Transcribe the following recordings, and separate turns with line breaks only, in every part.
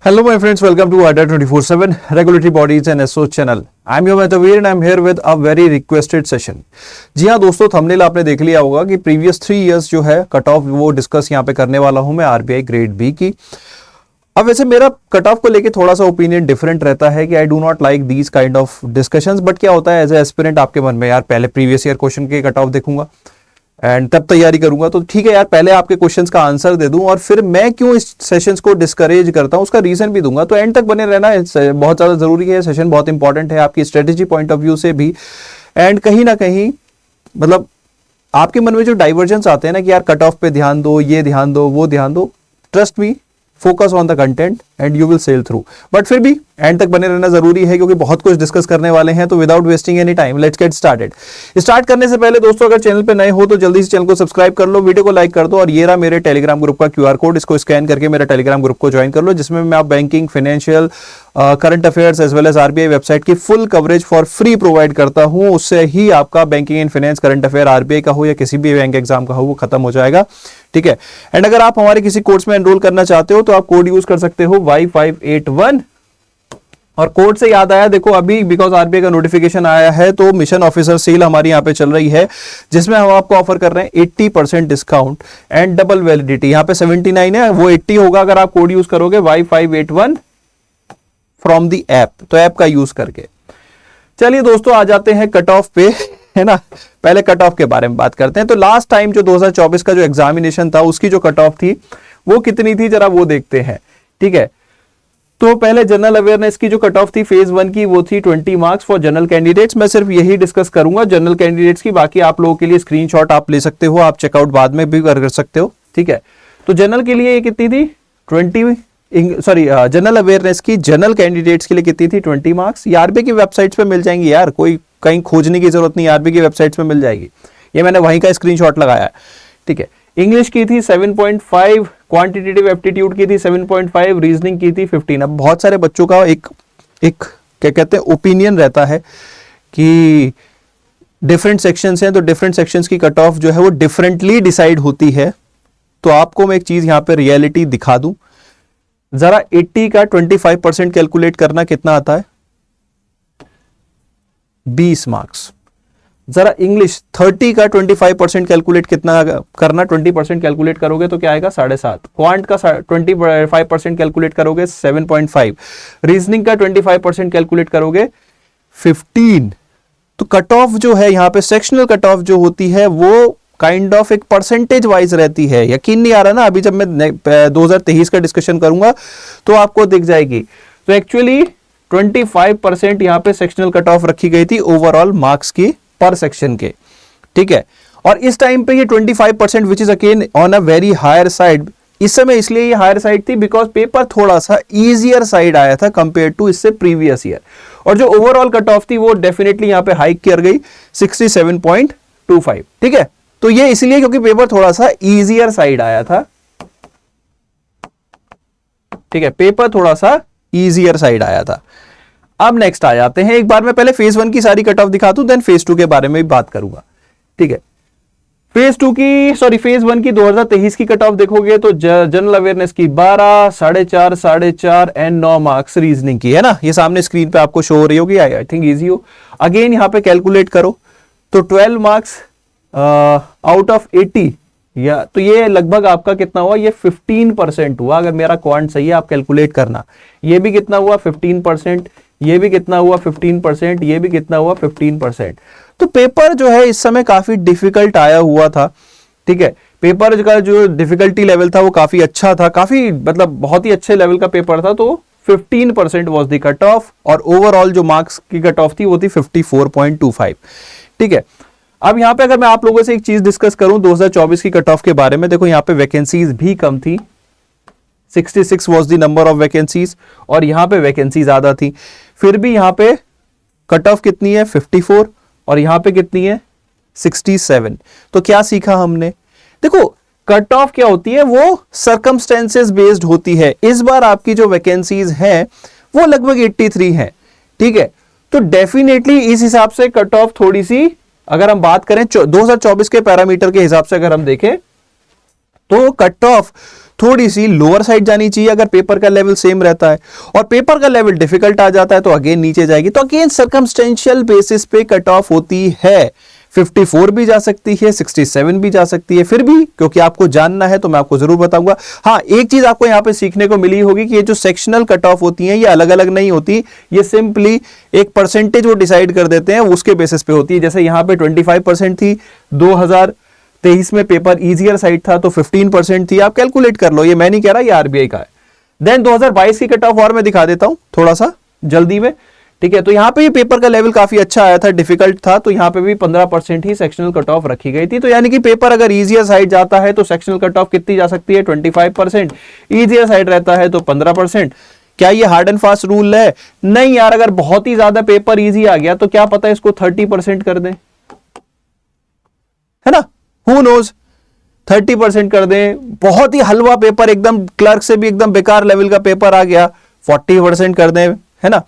Hello my friends, welcome to ADA 24/7 Regulatory Bodies and SO channel. I'm your Metavir and I'm here with a very requested session. जी हाँ दोस्तों, thumbnail आपने देख लिया होगा कि previous 3 years जो है कट ऑफ वो डिस्कस यहाँ पे करने वाला हूँ मैं आरबीआई ग्रेड बी की। अब वैसे मेरा कट ऑफ को लेके थोड़ा सा ओपिनियन डिफरेंट रहता है कि I do not like these kind of discussions, but क्या होता है एज ए एस्पिरेंट आपके मन में यार पहले प्रीवियस ईयर क्वेश्चन के कट ऑफ देखूंगा एंड तब तैयारी करूंगा, तो ठीक है यार पहले आपके क्वेश्चंस का आंसर दे दूं और फिर मैं क्यों इस सेशंस को डिस्करेज करता हूं उसका रीजन भी दूंगा। तो एंड तक बने रहना बहुत ज्यादा जरूरी है, सेशन बहुत इंपॉर्टेंट है आपकी स्ट्रेटेजी पॉइंट ऑफ व्यू से भी। एंड कहीं ना कहीं मतलब आपके मन में जो डाइवर्जेंस आते हैं ना कि यार कट ऑफ पे ध्यान दो, ये ध्यान दो, वो ध्यान दो, trust me, focus on the content and you will sail through. But फिर भी एंड तक बने रहना जरूरी है क्योंकि बहुत कुछ डिस्कस करने वाले हैं। तो without wasting any time let's get started. Start करने से पहले दोस्तों अगर चैनल पे नए हो तो जल्दी से चैनल को सब्सक्राइब कर लो, वीडियो को लाइक कर दो और ये रहा मेरे टेलीग्राम ग्रुप का क्यूआर कोड, इसको स्कैन करके मेरा टेलीग्राम ग्रुप को ज्वाइन कर लो, जिसमें मैं आप banking, financial, current affairs as well as RBI website की full coverage for free provide करता हूं। उससे ही आपका banking and finance, current affair RBI का हो या किसी भी बैंक एग्जाम का हो वो खत्म हो जाएगा, ठीक है। एंड अगर आप हमारे किसी कोर्स में एनरोल करना चाहते हो तो आप कोड यूज कर सकते हो Y581। और कोड से याद आया, देखो अभी बिकॉज आरबीआई का नोटिफिकेशन आया है तो मिशन ऑफिसर सेल हमारी यहाँ पे चल रही है, जिसमें हम आपको ऑफर कर रहे हैं 80% डिस्काउंट एंड डबल वैलिडिटी। यहाँ पे 79 है, वो 80 होगा अगर आप कोड यूज करोगे Y581 फ्रॉम द ऐप, तो ऐप का यूज करके। चलिए दोस्तों आ जाते हैं कट ऑफ पे, है ना। पहले कट ऑफ के बारे में बात करते हैं। तो लास्ट टाइम जो 2024 का जो एग्जामिनेशन था उसकी जो कट ऑफ थी वो कितनी थी जरा वो देखते हैं, ठीक है। तो पहले जनरल अवेयरनेस की जो कट ऑफ थी फेज 1 की वो थी 20 मार्क्स फॉर जनरल कैंडिडेट्स। मैं सिर्फ यही डिस्कस करूंगा जनरल कैंडिडेट्स की, बाकी आप लोगों के लिए स्क्रीनशॉट आप ले सकते हो, आप चेकआउट बाद में भी कर सकते हो, ठीक है। तो जनरल के लिए ये कितनी थी 20, जनरल अवेयरनेस की जनरल कैंडिडेट्स के लिए कितनी थी 20 मार्क्स। ये आरबीआई की वेबसाइट्स पे मिल जाएंगी यार, कोई कहीं खोजने की जरूरत नहीं, आरबीआई की वेबसाइट्स पे मिल जाएगी, ये मैंने वहीं का स्क्रीनशॉट लगाया है, ठीक है। इंग्लिश की थी 7.5, क्वांटिटेटिव एप्टीट्यूड की थी 7.5, रीजनिंग की थी 15। अब बहुत सारे बच्चों का एक क्या कहते हैं ओपिनियन रहता है कि डिफरेंट सेक्शंस हैं तो डिफरेंट सेक्शंस की कट ऑफ जो है वो डिफरेंटली डिसाइड होती है। तो आपको मैं एक चीज यहां पे रियलिटी दिखा दूं, जरा 80 का 25% कैलकुलेट करना कितना आता है 20 मार्क्स। जरा इंग्लिश 30 का 25% कैलकुलेट कितना करना, 20% कैलकुलेट करोगे तो क्या आएगा 7.5। क्वांट का 25% कैलकुलेट करोगे 7.5। रीजनिंग का 25% कैलकुलेट करोगे 15। तो कट ऑफ जो है यहाँ पे सेक्शनल कट ऑफ जो होती है वो काइंड ऑफ एक परसेंटेज वाइज रहती है। यकीन नहीं आ रहा ना, अभी जब मैं 2023 का डिस्कशन करूंगा तो आपको दिख जाएगी। तो एक्चुअली 25% यहाँ पे सेक्शनल कट ऑफ रखी गई थी ओवरऑल मार्क्स की पर सेक्शन के, ठीक है। और इस टाइम पे ये 25% which is again on a very higher side. इस समय इसलिए ये हायर साइड थी बिकॉज पेपर थोड़ा सा इजियर साइड आया था कंपेयर टू इससे प्रीवियस ईयर, और जो ओवरऑल कट ऑफ थी वो डेफिनेटली यहाँ पे हाइक कर गई 67.25, ठीक है। तो ये इसलिए क्योंकि पेपर थोड़ा सा इजियर साइड आया था, ठीक है, पेपर थोड़ा सा इजियर साइड आया था। अब नेक्स्ट आ जाते हैं, एक बार मैं पहले फेज 1 की सारी कट ऑफ दिखा दूं, देन फेज 2 के बारे में भी बात करूंगा, ठीक है। फेज 1 की 2023 की कट ऑफ देखोगे तो जनरल अवेयरनेस की 12, 4.5 एंड 9 मार्क्स रीजनिंग की, है ना। ये सामने स्क्रीन पे आपको शो हो रही होगी, आई थिंक इजी हो। अगेन यहाँ पे कैलकुलेट करो तो 12 मार्क्स आउट ऑफ 80, या तो ये लगभग आपका कितना हुआ, ये 15% हुआ। अगर मेरा क्वांट सही है आप कैलकुलेट करना, ये भी कितना हुआ 15%, ये भी कितना हुआ 15%, ये भी कितना हुआ 15%। तो पेपर जो है इस समय काफी डिफिकल्ट आया हुआ था, ठीक है। पेपर का जो डिफिकल्टी लेवल था वो काफी अच्छा था, काफी मतलब बहुत ही अच्छे लेवल का पेपर था। तो 15% वॉज द कट ऑफ और ओवरऑल जो मार्क्स की कट ऑफ थी वो थी 54.25, ठीक है। अब यहां पे अगर मैं आप लोगों से एक चीज डिस्कस करूं 2024 की कट ऑफ के बारे में, देखो यहां पे वैकेंसीज भी कम थी, 66 was the number of vacancies, और यहां पे वैकेंसी ज्यादा थी। फिर भी यहां पे कट ऑफ कितनी है 54 और यहां पे कितनी है 67। तो क्या सीखा हमने, देखो कट ऑफ क्या होती है वो सर्कमस्टेंसेस बेस्ड होती है। इस बार आपकी जो वैकेंसीज हैं वो लगभग 83 हैं, ठीक है। तो डेफिनेटली इस हिसाब से कट ऑफ थोड़ी सी, अगर हम बात करें 2024 के पैरामीटर के हिसाब से अगर हम देखें तो कट ऑफ थोड़ी सी लोअर साइड जानी चाहिए अगर पेपर का लेवल सेम रहता है, और पेपर का लेवल डिफिकल्ट आ जाता है तो अगेन नीचे जाएगी। तो अगेन सर्कमस्टेंशियल बेसिस पे कट ऑफ होती है। 54 भी जा सकती है, 67 भी जा सकती है। फिर भी क्योंकि आपको जानना है तो मैं आपको जरूर बताऊंगा। हाँ, एक चीज आपको यहां पे सीखने को मिली होगी कि ये जो सेक्शनल कट ऑफ होती हैं ये अलग अलग नहीं होती, ये सिंपली एक परसेंटेज वो डिसाइड कर देते हैं, उसके बेसिस पे होती है। जैसे यहां पे 25% थी, 2023 में पेपर इजियर साइड था तो 15% थी। आप कैलकुलेट कर लो, ये मैं नहीं कह रहा, ये आरबीआई का है। देन 2022 की कट ऑफ और मैं दिखा देता हूं थोड़ा सा जल्दी में, ठीक है। तो यहां पे ये पेपर का लेवल काफी अच्छा आया था, डिफिकल्ट था, तो यहां पे भी 15% ही सेक्शनल कट ऑफ रखी गई थी। तो यानी कि पेपर अगर इजियर साइड जाता है तो सेक्शनल कट ऑफ कितनी जा सकती है, 25%। इजियर साइड रहता है तो 15%। क्या ये हार्ड एंड फास्ट रूल है? नहीं यार, अगर बहुत ही ज्यादा पेपर इजी आ गया तो क्या पता इसको 30% कर दें, है ना, हु नोज, 30% कर दें। बहुत ही हलवा पेपर, एकदम क्लर्क से भी एकदम बेकार लेवल का पेपर आ गया, 40% कर दें, है ना।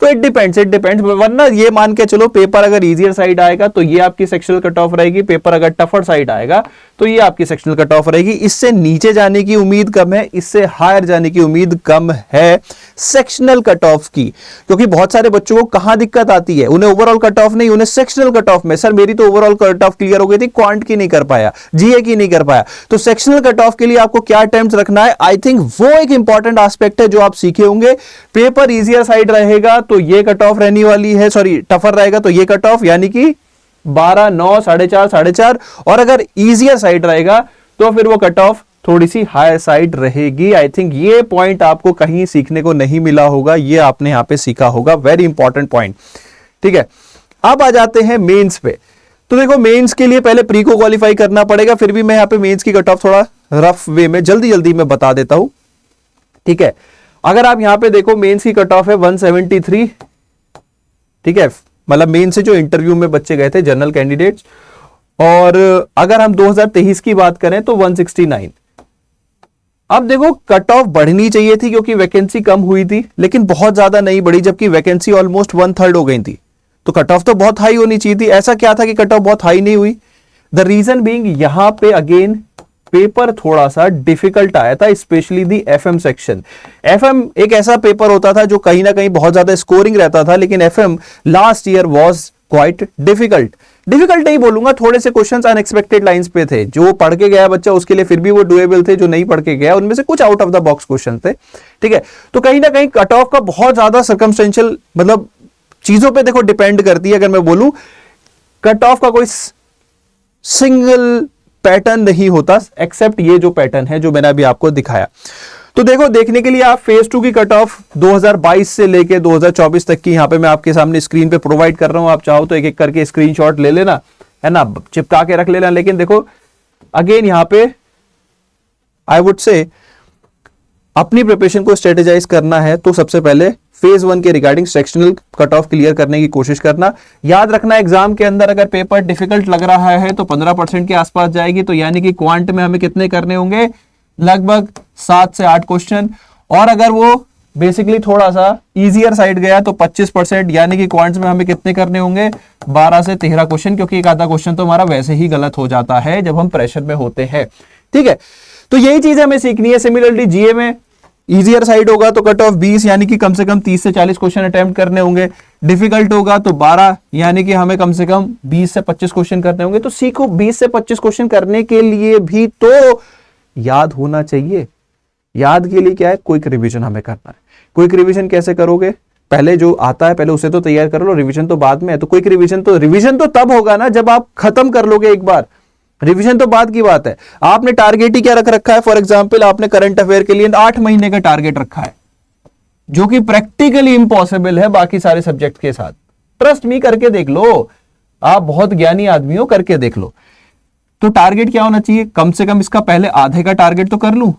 तो इट डिपेंड्स, वरना ये मान के चलो पेपर अगर इजियर साइड आएगा तो ये आपकी सेक्शनल कट ऑफ रहेगी, पेपर अगर टफर साइड आएगा तो ये आपकी सेक्शनल कट ऑफ रहेगी। इससे नीचे जाने की उम्मीद कम है, इससे हायर जाने की उम्मीद कम है सेक्शनल कट ऑफ की। क्योंकि बहुत सारे बच्चों को कहां दिक्कत आती है, उन्हें ओवरऑल कट ऑफ नहीं, उन्हें सेक्शनल कट ऑफ में, सर मेरी तो ओवरऑल कट ऑफ क्लियर हो गई थी, क्वांट की नहीं कर पाया, जीए की नहीं कर पाया। तो सेक्शनल कट ऑफ के लिए आपको क्या अटेम्प्ट रखना है, आई थिंक वो एक इंपॉर्टेंट एस्पेक्ट है जो आप सीखे होंगे। पेपर इजियर साइड रहेगा तो ये कट ऑफ रहने वाली है, सॉरी टफर रहेगा तो ये कट ऑफ, यानी कि 12, 9, 4.5, 4.5। और अगर इजियर साइड रहेगा तो फिर वो कट ऑफ थोड़ी सी हायर साइड रहेगी। आई थिंक ये पॉइंट आपको कहीं सीखने को नहीं मिला होगा, ये आपने यहां पे सीखा होगा, वेरी इंपॉर्टेंट पॉइंट, ठीक है। अब आ जाते हैं मेंस पे। तो देखो मेंस के लिए पहले प्री को क्वालिफाई करना पड़ेगा, फिर भी मैं यहां पे मेंस की कट ऑफ थोड़ा रफ वे में जल्दी जल्दी में बता देता हूं, ठीक है। अगर आप यहां पे देखो मेंस की कट ऑफ है 173, ठीक है, मतलब मेन से जो इंटरव्यू में बच्चे गए थे जनरल कैंडिडेट्स। और अगर हम 2023 की बात करें तो 169। अब देखो कट ऑफ बढ़नी चाहिए थी क्योंकि वैकेंसी कम हुई थी, लेकिन बहुत ज्यादा नहीं बढ़ी, जबकि वैकेंसी ऑलमोस्ट 1/3 हो गई थी। तो कट ऑफ तो बहुत हाई होनी चाहिए थी। ऐसा क्या था कि कट ऑफ बहुत हाई नहीं हुई? द रीजन बीइंग यहां पे अगेन पेपर थोड़ा सा डिफिकल्ट आया था, specially the FM section. FM एक ऐसा पेपर होता था जो कहीं ना कहीं बहुत ज्यादा स्कोरिंग रहता था, लेकिन FM last year was quite difficult नहीं बोलूंगा, थोड़े से क्वेश्चंस अनएक्सपेक्टेड लाइंस पे थे। जो पढ़ के गया बच्चा उसके लिए फिर भी वो डुएबल थे, जो नहीं पढ़ के गया उनमें से कुछ out of the box question थे, ठीक है। तो कहीं ना कहीं कट ऑफ का बहुत ज्यादा सर्कमस्टेंशियल मतलब चीजों पे देखो डिपेंड करती है। अगर मैं बोलूं कट ऑफ का कोई सिंगल पैटर्न नहीं होता, एक्सेप्ट ये जो पैटर्न है जो मैंने अभी आपको दिखाया। तो देखो, देखने के लिए आप फेज 2 की कट ऑफ 2022 से लेके 2024 तक की यहां पे मैं आपके सामने स्क्रीन पे प्रोवाइड कर रहा हूं। आप चाहो तो एक एक करके स्क्रीनशॉट ले लेना, है ना, चिपका के रख लेना। लेकिन देखो अगेन यहां पे आई वुड से अपनी प्रिपरेशन को स्ट्रेटेजाइज करना है तो सबसे पहले फेज 1 के regarding sectional cut off clear करने की कोशिश करना। याद रखना एग्जाम के अंदर अगर पेपर डिफिकल्ट लग रहा है तो 15% के आसपास जाएगी, तो यानी कि क्वांट में हमें कितने करने होंगे, लगभग 7 से 8 क्वेश्चन। और अगर वो बेसिकली थोड़ा सा इजियर साइड गया तो 25%, यानी कि क्वांट्स में हमें कितने करने होंगे, 12 से 13 क्वेश्चन, क्योंकि एक आधा क्वेश्चन तो हमारा वैसे ही गलत हो जाता है जब हम प्रेशर में होते हैं, ठीक है। तो यही चीज हमें सीखनी है। सिमिलरली जीए में इजियर साइड होगा तो कट ऑफ 20, यानी कि कम से कम 30 से 40 क्वेश्चन अटेम्प्ट करने होंगे। डिफिकल्ट होगा तो 12, यानी कि हमें कम से कम 20 से 25 क्वेश्चन करने होंगे। तो सीखो, 20 से 25 क्वेश्चन करने के लिए भी तो याद होना चाहिए। याद के लिए क्या है, क्विक रिवीजन हमें करना है। क्विक रिवीजन कैसे करोगे, पहले जो आता है पहले उसे तो तैयार कर लो, रिवीजन तो बाद में है। तो क्विक रिवीजन तो तब होगा ना जब आप खत्म कर लोगे एक बार, रिवीजन तो बाद की बात है। आपने टारगेट ही क्या रख रखा है, फॉर एग्जांपल आपने करंट अफेयर के लिए 8 महीने का टारगेट रखा है, जो कि प्रैक्टिकली इंपॉसिबल है बाकी सारे सब्जेक्ट के साथ। ट्रस्ट मी, करके देख लो, आप बहुत ज्ञानी आदमी हो, करके देख लो। तो टारगेट क्या होना चाहिए, कम से कम इसका पहले आधे का टारगेट तो कर लूं,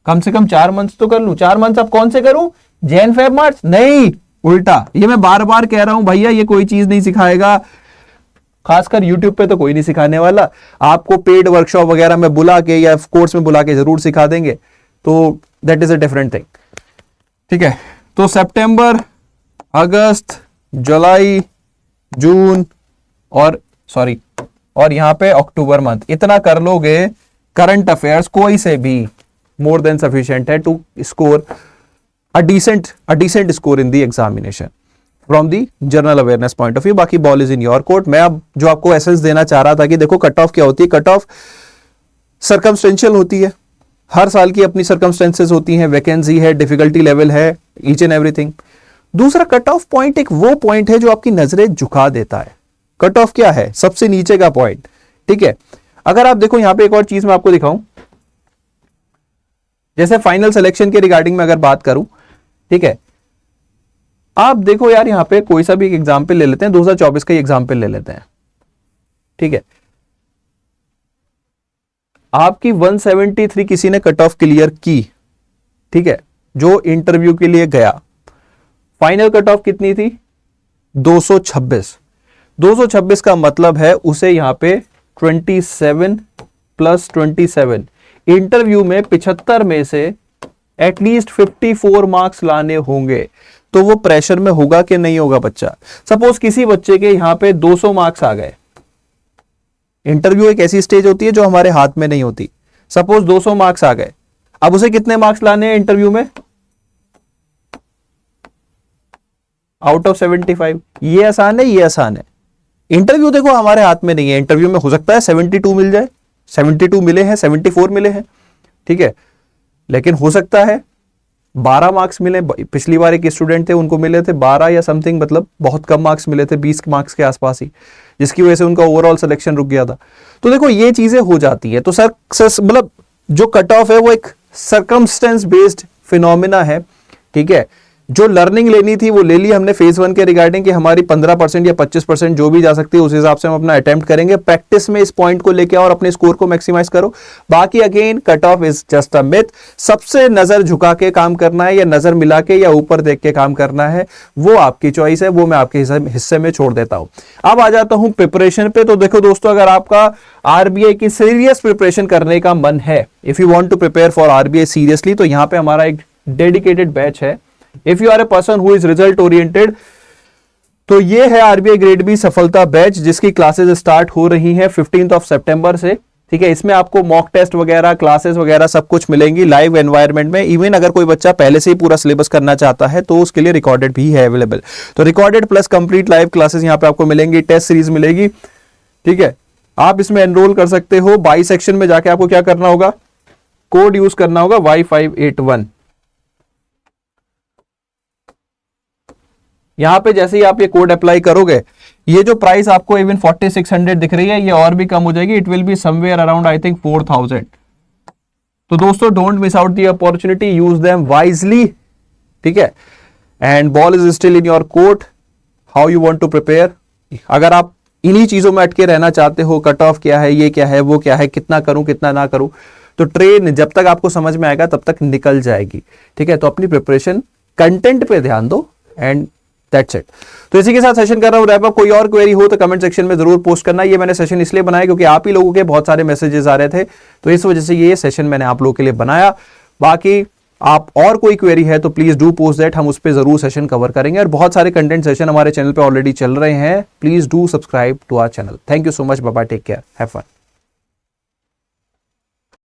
कम से कम 4 मंथ्स तो कर लूं। 4 मंथ्स अब कौन से करूं, जैन फेब मार्च नहीं, उल्टा। ये मैं बार बार कह रहा हूं भैया, ये कोई चीज नहीं सिखाएगा, खासकर YouTube पे तो कोई नहीं सिखाने वाला। आपको पेड वर्कशॉप वगैरह में बुला के या कोर्स में बुला के जरूर सिखा देंगे, तो that is a different thing, ठीक है। तो सितंबर, अगस्त, जुलाई, जून और यहां पे अक्टूबर मंथ, इतना कर लोगे करंट अफेयर्स कोई से भी मोर देन सफिशिएंट है to score a decent score in the examination from the general awareness point of view. बाकी ball is in your court. मैं अब जो आपको एसेंस देना चाह रहा था कि देखो कट ऑफ क्या होती है, कट ऑफ सर्कमस्टेंशियल होती है, हर साल की अपनी सर्कमस्टेंसेस होती हैं, वैकेंसी है, डिफिकल्टी लेवल है, ईच एंड एवरीथिंग। दूसरा कट ऑफ पॉइंट एक वो पॉइंट है जो आपकी नजरें झुका देता है। कट ऑफ क्या है? सबसे नीचे का पॉइंट, ठीक है। अगर आप देखो यहां पे एक और चीज मैं आपको दिखाऊं, जैसे फाइनल सिलेक्शन के रिगार्डिंग में अगर बात करूं, ठीक है, आप देखो यार यहां पे कोई सा भी एक एग्जाम्पल ले लेते हैं, 2024 का एग्जाम्पल ले लेते हैं, ठीक है। आपकी 173 किसी ने कट ऑफ क्लियर की, ठीक है, जो इंटरव्यू के लिए गया। फाइनल कट ऑफ कितनी थी? 226। 226 का मतलब है उसे यहां पे 27 + 27 इंटरव्यू में 75 में से एटलीस्ट 54 मार्क्स लाने होंगे। तो वो प्रेशर में होगा कि नहीं होगा बच्चा? सपोज किसी बच्चे के यहां पे 200 मार्क्स आ गए। इंटरव्यू एक ऐसी स्टेज होती है जो हमारे हाथ में नहीं होती। सपोज 200 मार्क्स आ गए, अब उसे कितने मार्क्स लाने हैं इंटरव्यू में? Out of 75। ये आसान है, ये आसान है। इंटरव्यू देखो हमारे हाथ में नहीं है। इंटरव्यू में हो सकता है 72 मिल जाए, 72 मिले हैं, 74 मिले हैं, ठीक है, लेकिन हो सकता है 12 मार्क्स मिले। पिछली बार एक स्टूडेंट थे, उनको मिले थे 12 या समथिंग, मतलब बहुत कम मार्क्स मिले थे, 20 मार्क्स के आसपास ही, जिसकी वजह से उनका ओवरऑल सिलेक्शन रुक गया था। तो देखो ये चीजें हो जाती है। तो सर मतलब जो कट ऑफ है वो एक सर्कमस्टेंस बेस्ड फिनोमिना है, ठीक है। जो लर्निंग लेनी थी वो ले ली हमने फेज 1 के रिगार्डिंग कि हमारी 15% या 25% जो भी जा सकती है उस हिसाब से हम अपना अटेम्प्ट करेंगे। प्रैक्टिस में इस पॉइंट को लेके आओ और अपने स्कोर को मैक्सिमाइज करो। बाकी again cut off is just a myth. सबसे नजर झुका के काम करना है या नजर मिला के या ऊपर देख के काम करना है, वो आपकी चॉइस है, वो मैं आपके हिस्से में छोड़ देता हूं। अब आ जाता हूं प्रिपरेशन पे। तो देखो दोस्तों, अगर आपका आरबीआई की सीरियस प्रिपरेशन करने का मन है, if you want to prepare for RBI seriously, तो यहां पे हमारा एक डेडिकेटेड बैच है। If you are a person who is result oriented, तो ये है आरबीआई ग्रेड बी सफलता बैच, जिसकी क्लासेस स्टार्ट हो रही हैं 15 सितंबर से, ठीक है। इसमें आपको मॉक टेस्ट वगैरह, क्लासेस वगैरह सब कुछ मिलेंगी लाइव एनवायरनमेंट में। इवन अगर कोई बच्चा पहले से ही पूरा सिलेबस करना चाहता है तो उसके लिए रिकॉर्डेड भी है अवेलेबल। तो recorded plus complete live classes यहां पे आपको मिलेंगी, टेस्ट सीरीज मिलेगी, ठीक है। आप इसमें एनरोल कर सकते हो। बाई सेक्शन में जाके आपको क्या करना होगा? कोड यूज करना होगा Y581। यहां पे जैसे ही आप ये कोड अप्लाई करोगे, ये जो प्राइस आपको इवन 4600 दिख रही है, ये और भी कम हो जाएगी। It will be somewhere around I think 4000। तो दोस्तों don't miss out the opportunity, use them wisely, ठीक है। And ball is still in your court, how you want to prepare. अगर आप इन्हीं चीजों में अटके रहना चाहते हो, कट ऑफ क्या है, ये क्या है, वो क्या है, कितना करूं कितना ना करूं, तो ट्रेन जब तक आपको समझ में आएगा तब तक निकल जाएगी, ठीक है। तो अपनी प्रिपरेशन कंटेंट पे ध्यान दो एंड दैट्स इट। तो इसी के साथ सेशन कर रहा हूं रैप अप। कोई और क्वेरी हो तो कमेंट सेक्शन में जरूर पोस्ट करना। ये मैंने सेशन इसलिए बनाया क्योंकि आप ही लोगों के बहुत सारे मैसेजेस आ रहे थे, तो इस वजह से ये सेशन मैंने आप लोगों के लिए बनाया। बाकी आप और कोई क्वेरी है तो प्लीज डू पोस्ट दैट, हम उस पर जरूर सेशन कवर करेंगे। और बहुत सारे कंटेंट सेशन हमारे चैनल पे ऑलरेडी चल रहे हैं। Please do subscribe to our channel. Thank you so much, bye bye, take care, have fun.